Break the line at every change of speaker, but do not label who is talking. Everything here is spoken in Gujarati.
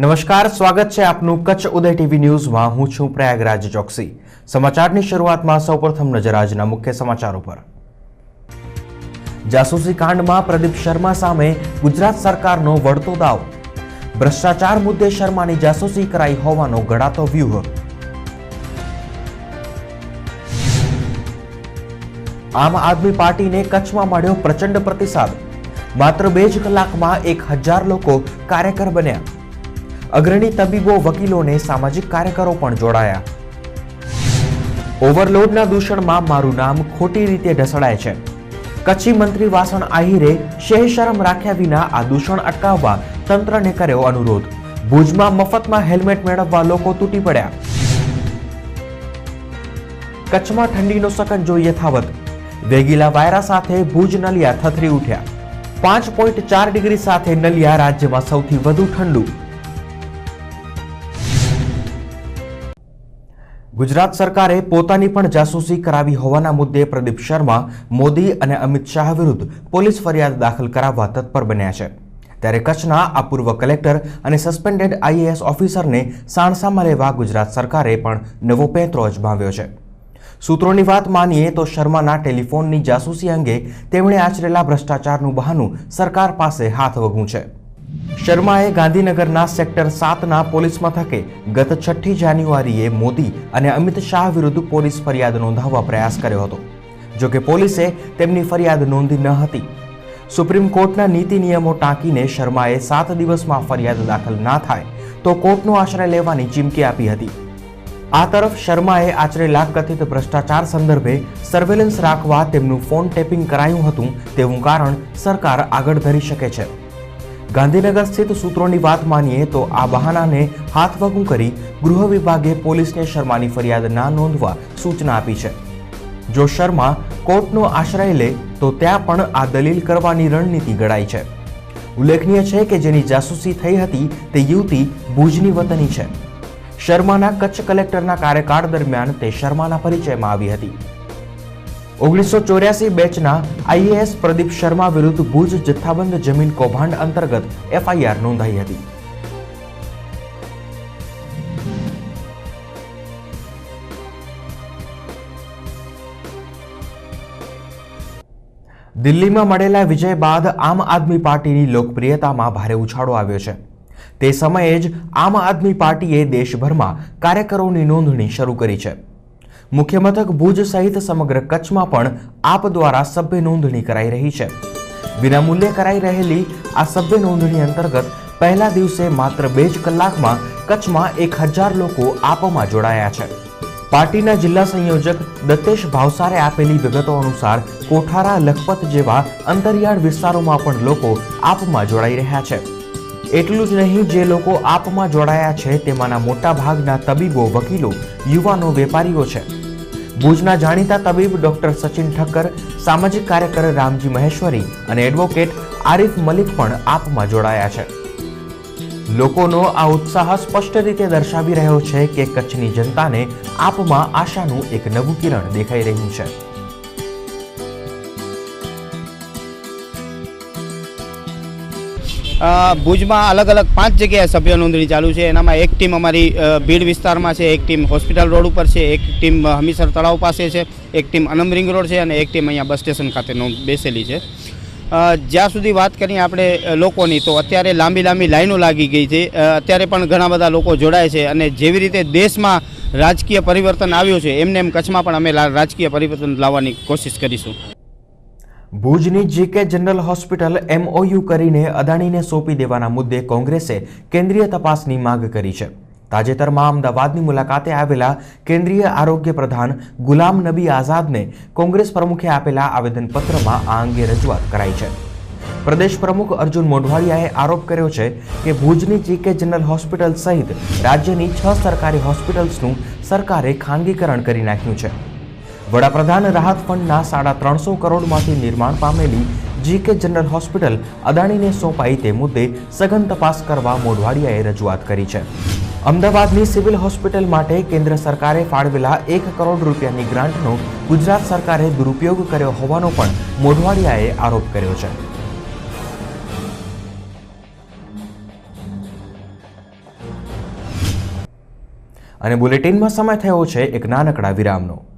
નમસ્કાર, સ્વાગત છે આપનું કચ્છ ઉદય ટીવી ન્યૂઝમાં। હું છું પ્રયાગરાજ ચોકસી। સમાચારની શરૂઆતમાં સૌપ્રથમ નજર આજના મુખ્ય સમાચારો પર। જાસૂસી કાંડમાં પ્રદીપ શર્મા સામે ગુજરાત સરકારનો વળતો દાવ। ભ્રષ્ટાચાર મુદ્દે શર્માની જાસૂસી કરાઈ હોવાનો ગળાતો વ્યૂહ। આમ આદમી પાર્ટીને કચ્છમાં મળ્યો પ્રચંડ પ્રતિસાદ। માત્ર 2 જ કલાકમાં 1000 લોકો કાર્યકર બન્યા। અગ્રણી તબીબો, વકીલોને સામાજિક કાર્યકરો પણ જોડાયા। ઓવરલોડના દૂષણમાં મારું નામ ખોટી રીતે ઢસડાય છે। કચ્છી મંત્રી વાસણ આહિરે શેહશરમ રાખ્યા વિના આ દૂષણ અટકાવવા તંત્રને કર્યો અનુરોધ। ભુજમાં મફતમાં હેલ્મેટ મેળવવા લોકો તૂટી પડ્યા। કચ્છમાં ઠંડીનો સકંજો યથાવત। વેગીલા વાયરા સાથે ભુજ નલિયા થથરી ઉઠ્યા। 5.4 ડિગ્રી સાથે નલિયા રાજ્યમાં સૌથી વધુ ઠંડુ। ગુજરાત સરકારે પોતાની પણ જાસૂસી કરાવી હોવાના મુદ્દે પ્રદીપ શર્મા, મોદી અને અમિત શાહ વિરુદ્ધ પોલીસ ફરિયાદ દાખલ કરાવવા તત્પર બન્યા છે। ત્યારે કચ્છના આ પૂર્વ કલેક્ટર અને સસ્પેન્ડેડ IAS ઓફિસરને સાણસામાં લેવા ગુજરાત સરકારે પણ નવો પેંતરો અજમાવ્યો છે। સૂત્રોની વાત માનીએ તો શર્માના ટેલિફોનની જાસૂસી અંગે તેમણે આચરેલા ભ્રષ્ટાચારનું બહાનું સરકાર પાસે હાથ વગું છે। શર્માએ ગાંધીનગરના સેક્ટર 7ના પોલીસ મથકે ગત 6 જાન્યુઆરીએ મોદી અને અમિત શાહ વિરુદ્ધ પોલીસ ફરિયાદ નોંધાવવા પ્રયાસ કર્યો હતો। જોકે પોલીસે તેમની ફરિયાદ નોંધી ન હતી। સુપ્રીમ કોર્ટના નીતિ નિયમો ટાંકીને શર્માએ 7 દિવસમાં ફરિયાદ દાખલ ના થાય તો કોર્ટનો આશ્રય લેવાની ચીમકી આપી હતી। આ તરફ શર્માએ આચરેલા કથિત ભ્રષ્ટાચાર સંદર્ભે સર્વેલન્સ રાખવા તેમનું ફોન ટેપિંગ કરાયું હતું તેવું કારણ સરકાર આગળ ધરી શકે છે। ગાંધીનગર સ્થિત સૂત્રોની વાત માનીએ તો આ બહાનાને હાથ વગું કરી ગૃહ વિભાગે પોલીસને શર્માની ફરિયાદ ના નોંધવા સૂચના આપી છે। જો શર્મા કોર્ટનો આશ્રય લે તો ત્યાં પણ આ દલીલ કરવાની રણનીતિ ઘડાઈ છે। ઉલ્લેખનીય છે કે જેની જાસૂસી થઈ હતી તે યુવતી ભુજની વતની છે। શર્માના કચ્છ કલેક્ટરના કાર્યકાળ દરમિયાન તે શર્માના પરિચયમાં આવી હતી। 1984 બેચના IAS પ્રદીપ શર્મા વિરુદ્ધ ભુજ જથ્થાબંધ જમીન કૌભાંડ અંતર્ગત FIR નોંધાઈ હતી। દિલ્હીમાં મળેલા વિજય બાદ આમ આદમી પાર્ટીની લોકપ્રિયતામાં ભારે ઉછાળો આવ્યો છે। તે સમયે જ આમ આદમી પાર્ટીએ દેશભરમાં કાર્યકરોની નોંધણી શરૂ કરી છે। મુખ્ય મથક ભુજ સહિત સમગ્ર કચ્છમાં પણ આપ દ્વારા સભ્ય નોંધણી કરાઈ રહી છે। વિનામૂલ્યે કરાઈ રહેલી આ સભ્ય નોંધણી અંતર્ગત પહેલા દિવસે માત્ર 2 જ કલાકમાં કચ્છમાં 1000 લોકો આપમાં જોડાયા છે। પાર્ટીના જિલ્લા સંયોજક દત્તેશ ભાવસારે આપેલી વિગતો અનુસાર કોઠારા, લખપત જેવા અંતરિયાળ વિસ્તારોમાં પણ લોકો આપમાં જોડાઈ રહ્યા છે। એટલું જ નહીં, જે લોકો આપમાં જોડાયા છે તેમાંના મોટા ભાગના તબીબો, વકીલો, યુવાનો, વેપારીઓ છે। ભુજના જાણીતા તબીબ ડોક્ટર સચિન ઠક્કર, સામાજિક કાર્યકર રામજી મહેશ્વરી અને એડવોકેટ આરિફ મલિક પણ આપમાં જોડાયા છે। લોકોનો આ ઉત્સાહ સ્પષ્ટ રીતે દર્શાવી રહ્યો છે કે કચ્છની જનતાને આપમાં આશાનું એક નવું કિરણ દેખાઈ રહ્યું છે।
ભુજમાં અલગ અલગ 5 જગ્યાએ સભ્ય નોંધણી ચાલુ છે। એનામાં એક ટીમ અમારી ભીડ વિસ્તારમાં છે, એક ટીમ હોસ્પિટલ રોડ ઉપર છે, એક ટીમ હમીસર તળાવ પાસે છે, એક ટીમ અનમ રિંગ રોડ છે અને એક ટીમ અહીંયા બસ સ્ટેશન ખાતે બેસેલી છે। જ્યાં સુધી વાત કરીએ આપણે લોકોની તો અત્યારે લાંબી લાઈનો લાગી ગઈ છે। અત્યારે પણ ઘણા બધા લોકો જોડાય છે અને જેવી રીતે દેશમાં રાજકીય પરિવર્તન આવ્યું છે એમ કચ્છમાં પણ અમે રાજકીય પરિવર્તન લાવવાની કોશિશ કરીશું।
ભુજની GK જનરલ હોસ્પિટલ MOU કરીને અદાણીને સોંપી દેવાના મુદ્દે કોંગ્રેસે કેન્દ્રીય તપાસની માંગ કરી છે। તાજેતરમાં અમદાવાદની મુલાકાતે આવેલા કેન્દ્રીય આરોગ્ય પ્રધાન ગુલામ નબી આઝાદને કોંગ્રેસ પ્રમુખે આપેલા આવેદનપત્રમાં આ અંગે રજૂઆત કરાઈ છે। પ્રદેશ પ્રમુખ અર્જુન મોઢવાડિયાએ આરોપ કર્યો છે કે ભુજની GK જનરલ હોસ્પિટલ સહિત રાજ્યની 6 સરકારી હોસ્પિટલ્સનું સરકારે ખાનગીકરણ કરી નાખ્યું છે। વડાપ્રધાન રાહત ફંડના 350 કરોડમાંથી નિર્માણ પામેલી GK જનરલ હોસ્પિટલ અદાણીને સોંપાઈ તે મુદ્દે સઘન તપાસ કરવા મોઢવાડિયાએ રજૂઆત કરી છે। અમદાવાદની સિવિલ હોસ્પિટલ માટે કેન્દ્ર સરકારે ફાળવેલા 1 કરોડ રૂપિયાની ગ્રાન્ટનો ગુજરાત સરકારે દુરુપયોગ કર્યો હોવાનો પણ મોઢવાડિયાએ આરોપ કર્યો છે। અને બુલેટિનમાં સમય થયો છે એક નાનકડા વિરામનો.